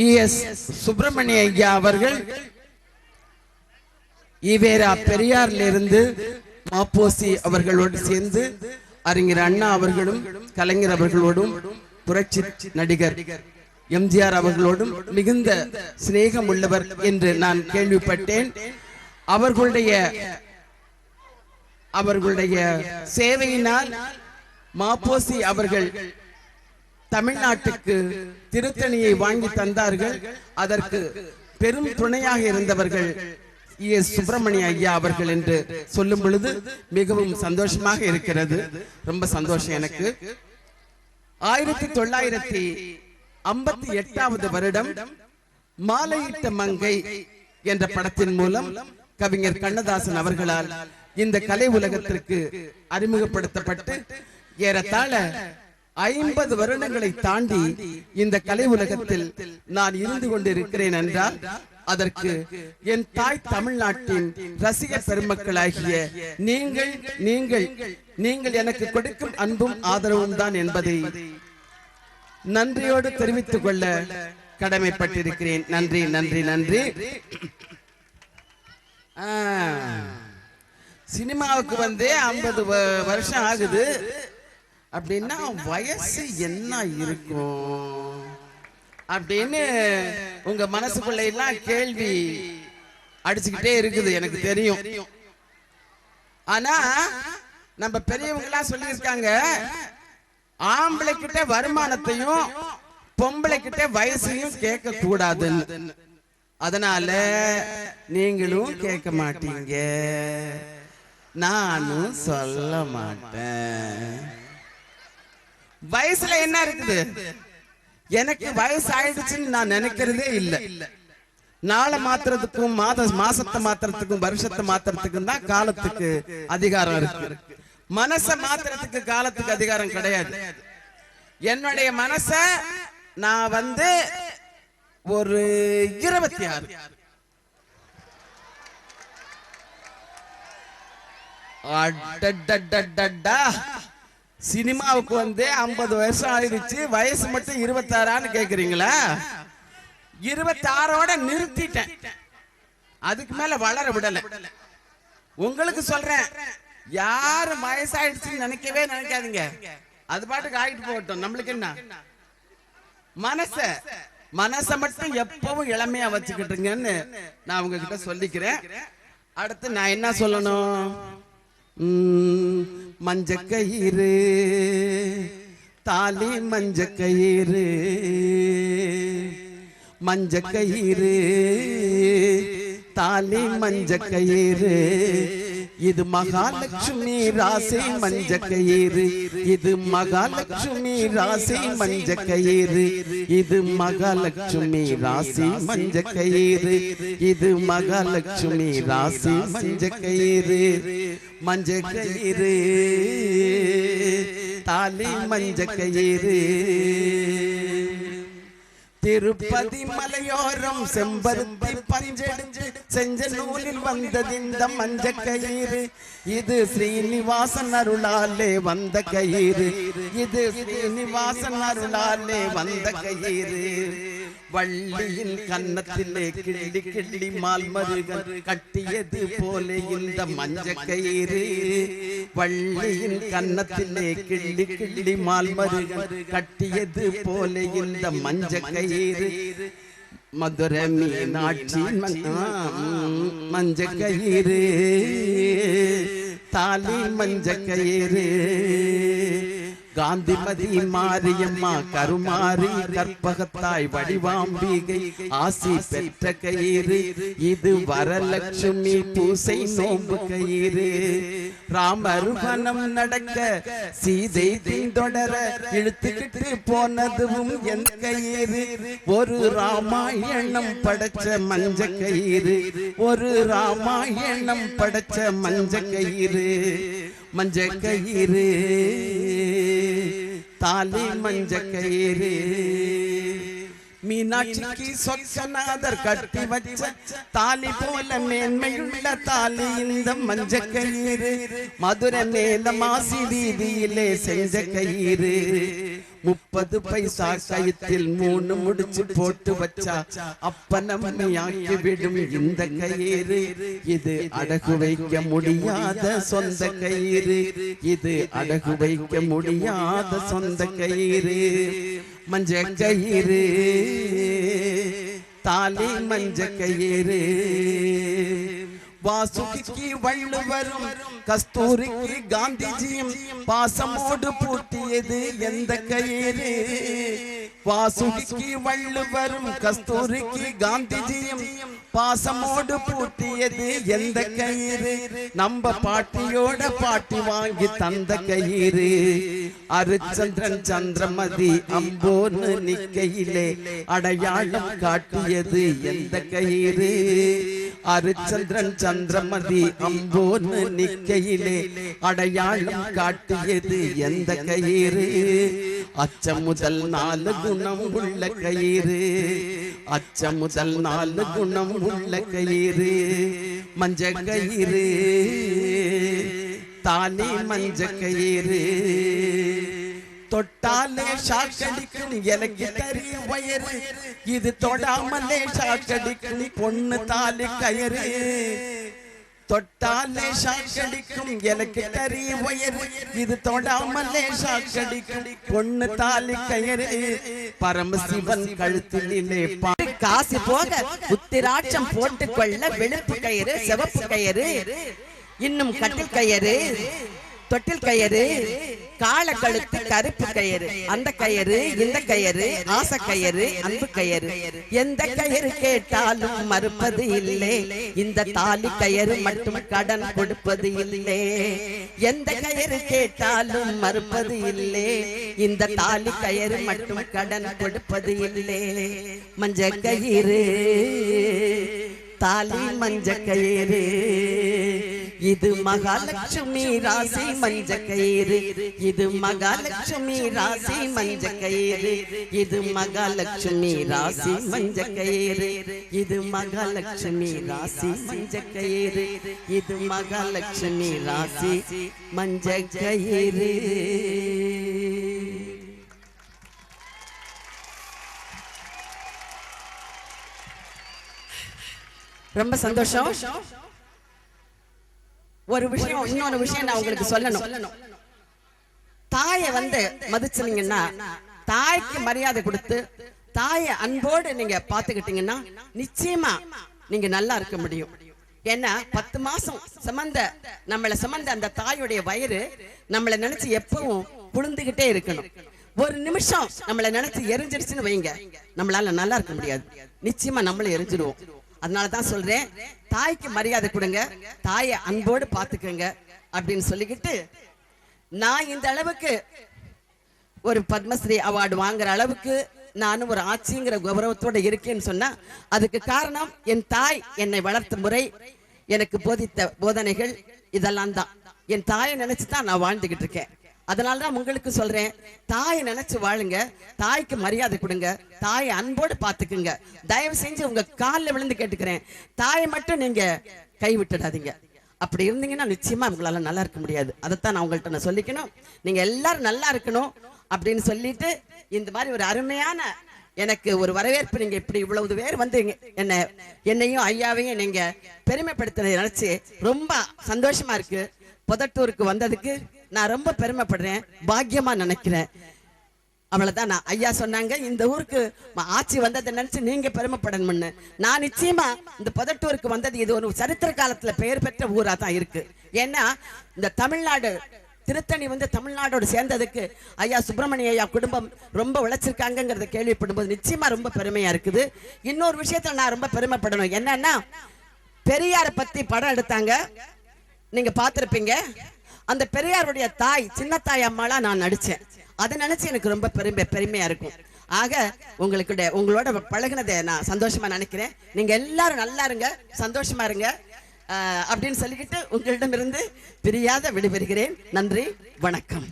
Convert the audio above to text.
ES Subramaniya ஐயா அவர்கள் ஈவேரா பெரியாரிலிருந்து மாப்போசி அவர்களோடு சேர்ந்து அறிஞர் அண்ணா அவர்களும் கலைஞர் அவர்களோடும் புரட்சி நடிகர் எம்ஜிஆர் அவர்களோடும் மிகுந்த சிநேகம் உள்ளவர் என்று நான் கேள்விப்பட்டேன். அவர்களுடைய சேவையினால் மாப்போசி அவர்கள் தமிழ்நாட்டுக்கு திருத்தணியை வாங்கி தந்தார்கள். அதற்கு பெரும் துணையாக இருந்தவர்கள் ES சுப்பிரமணிய ஐயா அவர்கள் என்று சொல்லும் பொழுது மிகவும் சந்தோஷமாக இருக்கிறது. ரொம்ப சந்தோஷம் எனக்கு. 1958வது வருடம் மாலையிட்ட மங்கை என்ற படத்தின் மூலம் கவிஞர் கண்ணதாசன் அவர்களால் இந்த கலை உலகத்திற்கு அறிமுகப்படுத்தப்பட்டு ஏறத்தாழ 50 வருடங்களை தாண்டி இந்த கலை உலகத்தில் நான் இருந்து கொண்டிருக்கிறேன் என்றால் அதற்கு என் தாய் தமிழ்நாட்டின் ரசிக பெருமக்களாகிய நீங்கள் எனக்கு கொடுக்கும் அன்பும் ஆதரவும் தான் என்பதை நன்றியோடு தெரிவித்துக் கொள்ள கடமைப்பட்டிருக்கிறேன். நன்றி நன்றி நன்றி. சினிமாவுக்கு வந்து 50 வருஷம் ஆகுது அப்படின்னா வயசு என்ன இருக்கும் அப்படின்னு உங்க மனசுக்குள்ள எல்லாம் கேள்வி அடிச்சுக்கிட்டே இருக்குது, எனக்கு தெரியும். ஆனா நம்ம பெரியவங்க எல்லாம் சொல்லியிருக்காங்க, ஆம்பளை கிட்ட வருமானத்தையும் பொம்பளை கிட்ட வயசையும் கேட்க கூடாதுன்னு. அதனால நீங்களும் கேட்க மாட்டீங்க, நானும் சொல்ல மாட்டேன். வயசுல என்ன இருக்குது? எனக்கு வயசு ஆயிடுச்சுன்னு நான் நினைக்கிறதே இல்லை. நாளை மாத்திரத்துக்கும் மாசத்தை மாத்திரத்துக்கும் வருஷத்தை மாத்திரத்துக்கும் தான் காலத்துக்கு அதிகாரம் இருக்கு. மனச மாத்திரத்துக்கு காலத்துக்கு அதிகாரம் கிடையாது. என்னுடைய மனச நான் வந்து ஒரு 26 சினிமாவுக்கு வந்து 50 வருஷம் ஆயிடுச்சு, வயசு மட்டும் 26 கேக்குறீங்களா? 26ஓட நிறுத்திட்டேன், அதுக்கு மேல வளர விடல. உங்களுக்கு சொல்றேன், யாரு வயசாயிடுச்சுன்னு நினைக்கவே நினைக்காதீங்க, அது பாட்டுக்கு ஆகிட்டு போகட்டும். நம்மளுக்கு என்ன, மனச மட்டும் எப்பவும் இளமையா வச்சுக்கிட்டுங்கன்னு நான் உங்ககிட்ட சொல்லிக்கிறேன். அடுத்து நான் என்ன சொல்லணும்? மஞ்சக்கயிறு தாலி, மஞ்சக்கயிறு மஞ்சக்கயிறு தாலி, மஞ்சக்கயிறு இது மகாலட்சுமி ராசி மஞ்சக்கயிறு, இது மகாலட்சுமி ராசி மஞ்சக்கயிறு, இது மகாலட்சுமி ராசி மஞ்சக்கயிறு, இது மகாலட்சுமி ராசி மஞ்சக்கயிறு. மஞ்சக்கயிறு தாலி, மஞ்சக்கயிறு திருப்பதி மலையோரம் செம்பருத்தி பஞ்செடுத்து செஞ்ச நூலில் வந்தது இந்த மஞ்சக்கயிறு, இது ஸ்ரீனிவாசன் அருளாலே வந்த கயிறு, இது ஸ்ரீனிவாசன் அருளாலே வந்த கயிறு. வள்ளியின் கன்னத்திலே கிள்ளி கிள்ளி மால்மருகன் கட்டியது போல இந்த மஞ்சக்கயிறு, வள்ளியின் கன்னத்திலே கிள்ளி கிள்ளி மால்மருகன் கட்டியது போல இந்த மஞ்சக்கயிறு. மதுரை மீனாட்சி மஞ்சக்கயிறு தாலி, மஞ்சக்கயிறு காந்திமதி மாரியம்மா கருமாரி கற்பகத்தாய் வடிவாம்பிகை ஆசி பெற்ற கயிறு, இது வரலட்சுமி பூசை நோம்பு கயிறு. ராமருவனம் நடக்க சீதை பின்தொடர இழுத்துக்கிட்டு போனதும் என் கயிறு, ஒரு ராமாயணம் படைச்ச மஞ்சக்கயிறு, ஒரு ராமாயணம் படைச்ச மஞ்சக்கயிறு. மஞ்சக்கயிறு தாலி, மஞ்சக்கயிறு மீனாட்சிக்கு சொக்கநாதர் கட்டி வச்ச தாலி போல மேன்மையுள்ள தாலி இந்த மஞ்சக்கயிறு. மதுரை மேல மாசி வீதியிலே செஞ்ச கயிறு, 30 பைசா கயிற்றில் 3 முடிச்சு போட்டு வச்சா அப்பனம்மையாக்கி விடும் இந்த கயிறு. இது அடகு வைக்க முடியாத சொந்த கயிறு. இது அடகு வைக்க முடியாத சொந்த கயிறு. மஞ்ச கயிறு தாலி மஞ்ச கயிறு. வாசுகிக்கு வள்ளுவரும் கஸ்தூரிக்கு காந்திஜியும் பாசமோடு பூட்டியது எந்த கயிறு. வாசுகிக்கு வள்ளுவரும் கஸ்தூரிக்கு காந்திஜியும் பாசமோடு பூட்டியது எந்த கயிறு. நம்ம பாட்டியோட பாட்டி வாங்கி தந்த கயிறு. அரிச்சந்திரன் சந்திரமதி அம்போன்னு நிக்கையிலே அடையாளம் காட்டியது எந்த கயிறு. அரிச்சந்திரன் சந்திரமதி அம்போன்னு நிக்கையிலே அடையாளம் காட்டியது எந்த கயிறு. அச்சம் முதல் 4 குணம் உள்ள கயிறு. அச்சம் முதல் 4 குணம் உள்ள கயிறு. மஞ்ச கயிறு தாலி மஞ்ச கயிறு. தொட்டாலே ஷாக்கடிக்கும் எனக்கு தரி வயறு. இது தொடாமலே ஷாக்கடிக்கும் பொண்ணு தாலி கயிறு. தொட்டாலே ஷாக்கடிக்கும் எனக்கு தரி வயறு. இது தொடாமலே ஷாக்கடிக்கும் பொண்ணு தாலி கயிறு. பரமசிவன் கழுத்திலே காசு போக உத்திராட்சம் போட்டுக்கொள்ள வெளுப்பு கயிறு, சிவப்பு கயிறு, இன்னும் கட்டில் கயிறு, தொட்டில் கயிறு, கால கழுத்து கருப்பு கயிறு. அந்த கயிறு இந்த கயிறு ஆசை கயிறு அன்பு கயிறு. எந்த கயிறு கேட்டாலும் மறுப்பது இல்லை. இந்த தாலி கயிறு மட்டும் கடன் கொடுப்பது இல்லை. எந்த கயிறு கேட்டாலும் மறுப்பது இல்லை. இந்த தாலி கயிறு மட்டும் கடன் கொடுப்பது இல்லை. மஞ்ச கயிறு தாலி மஞ்ச கயிறு. இது மகாலட்சுமி ராசி மஞ்ச கயிறு. இது மகாலட்சுமி ராசி மஞ்ச கயிறு. இது மகாலட்சுமி ராசி மஞ்ச கயிறு. இது மகாலட்சுமி ராசி மஞ்ச கயிறு. இது மகாலட்சுமி ராசி மஞ்ச கயிறு. ரொம்ப சந்தோஷம். ஒரு விஷயம், இன்னொரு விஷயம் நான் உங்களுக்கு சொல்லணும். தாயை மதிச்சுனீங்கன்னா, தாய்க்கு மரியாதை கொடுத்து தாயை அன்போடு நீங்க பாத்துக்கிட்டீங்கன்னா நிச்சயமா நீங்க நல்லா இருக்க முடியும். ஏன்னா 10 மாசம் நம்மளை சுமந்த அந்த தாயுடைய வயிறு நம்மளை நினைச்சு எப்பவும் குளிர்ந்துகிட்டே இருக்கணும். ஒரு நிமிஷம் நம்மளை நினைச்சு எரிஞ்சிருச்சுன்னு வைங்க, நம்மளால நல்லா இருக்க முடியாது. நிச்சயமா நம்மள எரிஞ்சிருவோம். அதனாலதான் சொல்றேன், தாய்க்கு மரியாதை கொடுங்க, தாயை அன்போடு பாத்துக்கங்க அப்படின்னு சொல்லிக்கிட்டு, நான் இந்த அளவுக்கு ஒரு பத்மஸ்ரீ அவார்டு வாங்குற அளவுக்கு நானும் ஒரு ஆட்சிங்கிற கௌரவத்தோட இருக்கேன்னு சொன்னா அதுக்கு காரணம் என் தாய் என்னை வளர்த்த முறை, எனக்கு போதித்த போதனைகள் இதெல்லாம் தான். என் தாயை நினைச்சுதான் நான் வாழ்ந்துகிட்டு இருக்கேன். அதனாலதான் உங்களுக்கு சொல்றேன், தாயை நினைச்சு வாழுங்க, தாய்க்கு மரியாதை கொடுங்க, தாயை அன்போடு பாத்துக்குங்க. தயவு செஞ்சு உங்க காலில் விழுந்து கேட்டுக்கிறேன், தாயை மட்டும் நீங்க கைவிட்டுடாதீங்க. அப்படி இருந்தீங்கன்னா நிச்சயமா உங்களால நல்லா இருக்க முடியாது. அதைத்தான் நான் உங்கள்கிட்ட சொல்லிக்கணும். நீங்க எல்லாரும் நல்லா இருக்கணும் அப்படின்னு சொல்லிட்டு இந்த மாதிரி ஒரு அருமையான எனக்கு ஒரு வரவேற்பு, நீங்க இப்படி இவ்வளவு பேர் என்னையும் ஐயாவையும் நீங்க பெருமைப்படுத்தினதை நினைச்சு ரொம்ப சந்தோஷமா இருக்கு. புதட்டூருக்கு வந்ததுக்கு நான் ரொம்ப பெருமைப்படுறேன், பாக்கியமா நினைக்கிறேன். அவ்வளவுதான். நான் ஐயா சொன்னாங்க, இந்த ஊருக்கு ஆட்சி வந்ததை நினைச்சு நீங்க பெருமைப்படணும்னு. நான் நிச்சயமா இந்த புதட்டூருக்கு வந்தது இது ஒரு சரித்திர காலத்துல பெயர் பெற்ற ஊரா தான் இருக்கு. ஏன்னா இந்த தமிழ்நாடு திருத்தணி தமிழ்நாடோடு சேர்ந்ததுக்கு ஐயா சுப்பிரமணிய ஐயா குடும்பம் ரொம்ப உழைச்சிருக்காங்கிறத கேள்விப்படும்போது நிச்சயமா ரொம்ப பெருமையா இருக்குது. இன்னொரு விஷயத்துல நான் ரொம்ப பெருமைப்படணும். என்னன்னா, பெரியாரை பத்தி படம் எடுத்தாங்க, நீங்க பார்த்திருப்பீங்க. அந்த பெரியாருடைய தாய் சின்ன தாய் அம்மாளா நான் நடிச்சேன். அதை நினைச்சு எனக்கு ரொம்ப பெருமையா இருக்கும். ஆக உங்களோட பழகினதை நான் சந்தோஷமா நினைக்கிறேன். நீங்க எல்லாரும் நல்லா இருங்க, சந்தோஷமா இருங்க அப்படின்னு சொல்லிக்கிட்டு உங்களிடமிருந்து பிரியாத விடைபெறுகிறேன். நன்றி, வணக்கம்.